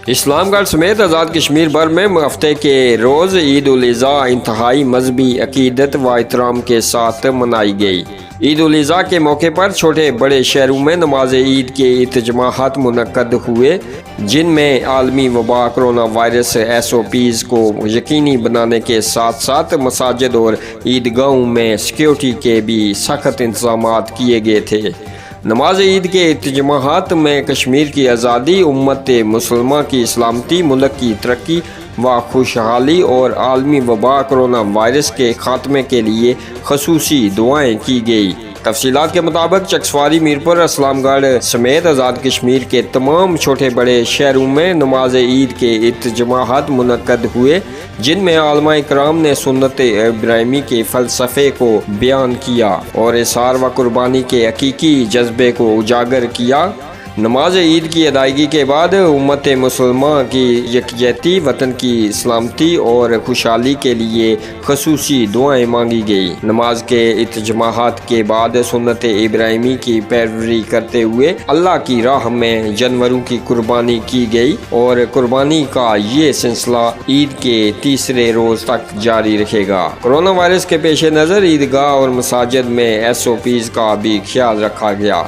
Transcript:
اسلام گڑھ سمیت آزاد کشمیر بھر میں ہفتے کے روز عید الاضحیٰ انتہائی مذہبی عقیدت و احترام کے ساتھ منائی گئی۔ عید الاضحیٰ کے موقع پر چھوٹے بڑے شہروں میں نماز عید کے اجتماعات منعقد ہوئے، جن میں عالمی وبا کرونا وائرس SOPs کو یقینی بنانے کے ساتھ ساتھ مساجد اور عیدگاہوں میں سیکیورٹی کے بھی سخت انتظامات کیے گئے تھے۔ نماز عید کے اجتماعات میں کشمیر کی آزادی، امت مسلمہ کی سلامتی، ملک کی ترقی و خوشحالی اور عالمی وبا کرونا وائرس کے خاتمے کے لیے خصوصی دعائیں کی گئی۔ تفصیلات کے مطابق چکسواری، میرپور، اسلام گڑھ سمیت آزاد کشمیر کے تمام چھوٹے بڑے شہروں میں نماز عید کے اجتماعات منعقد ہوئے، جن میں علماء کرام نے سنت ابراہیمی کے فلسفے کو بیان کیا اور اظہار و قربانی کے حقیقی جذبے کو اجاگر کیا۔ نماز عید کی ادائیگی کے بعد امت مسلمہ کی یکجہتی، وطن کی سلامتی اور خوشحالی کے لیے خصوصی دعائیں مانگی گئی۔ نماز کے اجتماعات کے بعد سنت ابراہیمی کی پیروی کرتے ہوئے اللہ کی راہ میں جانوروں کی قربانی کی گئی اور قربانی کا یہ سلسلہ عید کے تیسرے روز تک جاری رہے گا۔ کرونا وائرس کے پیش نظر عیدگاہ اور مساجد میں SOPs کا بھی خیال رکھا گیا۔